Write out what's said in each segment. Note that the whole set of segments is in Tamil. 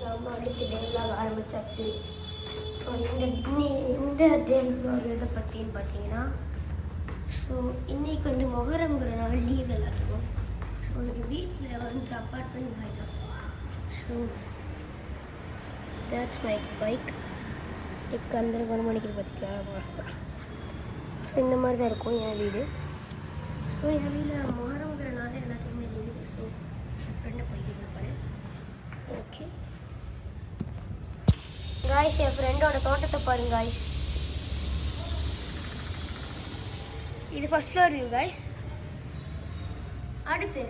நம்ம அடுத்து டே vlog ஆரம்பிச்சாச்சு. ஸோ இந்த டே vlog எதை பற்றின்னு பார்த்தீங்கன்னா, ஸோ இன்றைக்கி வந்து மொஹரம்ங்கிறனால லீவ் எல்லாத்துக்கும். ஸோ எங்கள் வீட்டில் வந்து அப்பார்ட்மெண்ட் ஆகிடும். So that's my bike. இப்போ அந்த 1 மணிக்கு பார்த்திங்களா மாதம். ஸோ இந்த மாதிரி தான் இருக்கும் என் வீடு. ஸோ என் வீட்டில் மொஹரம்ங்கிறனால எல்லாத்துக்குமே லீவு. ஸோ என் ஃப்ரெண்டை போய் கொடுப்பாரு. ஓகே காய்ஸ், என் ஃப்ரெண்டோட தோட்டத்தை பாருங்க காய்ஸ். இது ஃபர்ஸ்ட் ஃப்ளோர் வியூ காய்ஸ். அடுத்து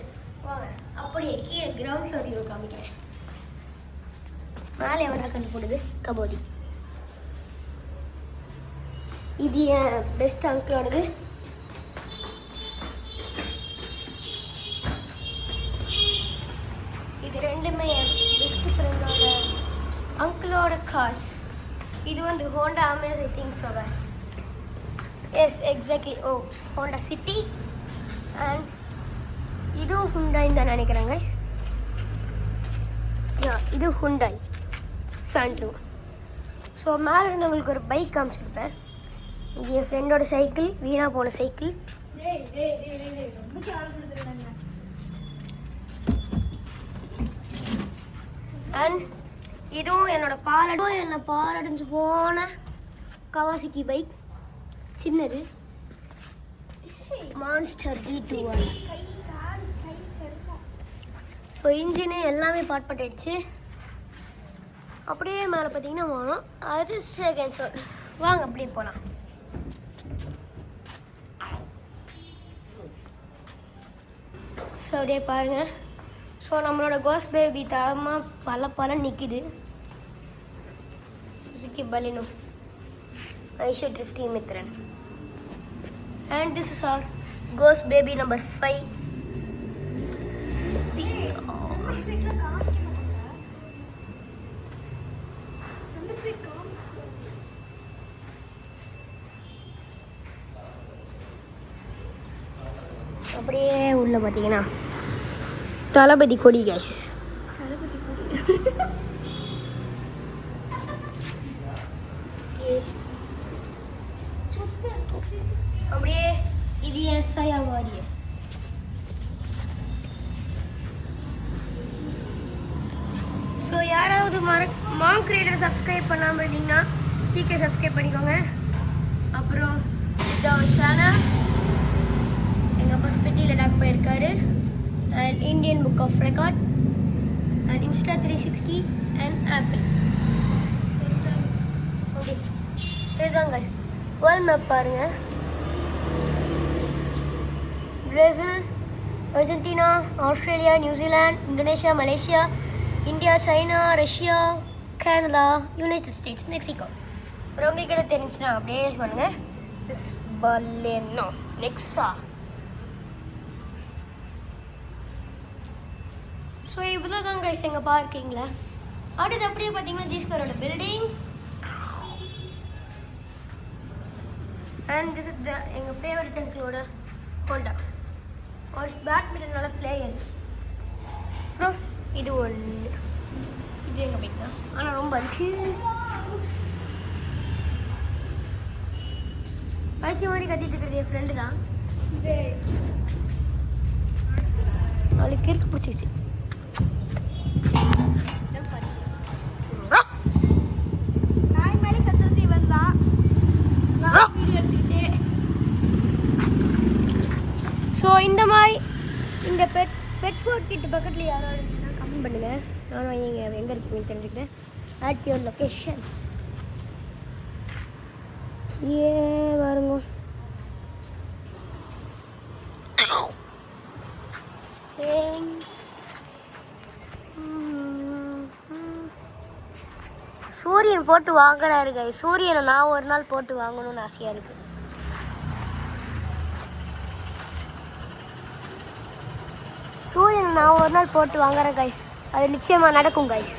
வாங்க அப்படியே கீழே கிரவுண்ட் ஃப்ளோர் வியூ காமிக்கிறேன். மேலே எவனா கண்டு போடுது கபோதி. இது என் பெஸ்ட் அங்கிளோடது. இது ரெண்டுமே என் பெஸ்ட் ஃப்ரெண்டோட அங்கிளோட காஸ். இது வந்து Honda Amaze I think so cars. Yes exactly. Oh Honda City. And இதுவும் ஹுண்டாயின்னு தான் நினைக்கிறேன் கைஸ். யா இது ஹுண்டாய் சாண்ட்லூ. ஸோ மேலே இருந்து உங்களுக்கு ஒரு பைக் காமிச்சிருப்பேன். இது என் ஃப்ரெண்டோட சைக்கிள், வீணாக போன சைக்கிள். அண்ட் இதுவும் என்னோட பாலடைஞ்சு போன கவாசிக்கி பைக், சின்னது மான்ஸ்டர் V2. ஸோ இன்ஜினு எல்லாமே பார்ட் பண்ணிடுச்சு. அப்படியே மேலே பார்த்தீங்கன்னா போகணும். அது செகண்ட் ஃப்ளோர். வாங்க அப்படியே போகலாம். ஸோ அப்படியே பாருங்கள். ஸோ நம்மளோட கோஸ் பேபி தரமாக பல நிற்கிது. சுசுகி பலினோ ஐஷோ ட்ரிஃப்டி Mithran. And this is our goes baby number 5. அப்படியே உள்ள பார்த்தீங்கன்னா தளபதி கொடி கைஸ். அப்படியே இது எஸ்ஐயா வாரிய. ஸோ யாராவது மாங்க் கிரியேட்டர் சப்ஸ்கிரைப் பண்ணாமல் இருந்தீங்கன்னா சீக்கிரம் சப்ஸ்கிரைப் பண்ணிக்கோங்க. அப்புறம் இந்த சேனல் எங்கள் அப்பா ஸ்பெட்டியில் டாக் போயிருக்காரு. And Indian book of record and insta 360 and apple. Okay இதுதான் கைஸ். வேர்ல்ட் மேப் பாருங்கள். Brazil, Argentina, Australia, New Zealand, Indonesia, Malaysia, India, China, Russia, Canada, United States, Mexico. அப்புறம் உங்களுக்கு எதாவது தெரிஞ்சுன்னா அப்படியே பண்ணுங்கள். This Baleno Nexa. ஸோ இவ்வளோ தான் கைஸ் எங்கள் பார்க்கிங்கில். அடுத்து அப்படியே பார்த்தீங்கன்னா ஜி2ஓட பில்டிங். அண்ட் திஸ் இஸ் எங்கள் ஃபேவரட் அங்கிளோட ஹோண்டா. ஒரு பேட்மிண்டன் நல்ல பிளேயர். அப்புறம் இது ஒன்று. இது எங்கள் பைக் தான், ஆனால் ரொம்ப இருக்கு. பைக்கு மாதிரி கத்திட்டு இருக்கிறது என் ஃப்ரெண்டு தான். அவளுக்கு கிறுக்கு பிடிச்சிச்சு. ஸோ இந்த மாதிரி இந்த பெட் ஃபுட் கிட்ட பக்கத்தில் யாராவது இருந்தீங்கன்னா கமெண்ட் பண்ணுங்கள். நானும் எங்கே இருக்குன்னு தெரிஞ்சுக்கிறேன். At your locations. பாருங்க சூரியன் போட்டு வாங்குறாரு கை. சூரியனை நான் ஒரு நாள் போட்டு வாங்கணும்னு ஆசையாக இருக்குது. சூரியனை நான் ஒரு நாள் போட்டு வாங்குறேன் கைஸ். அது நிச்சயமாக நடக்கும் கைஸ்.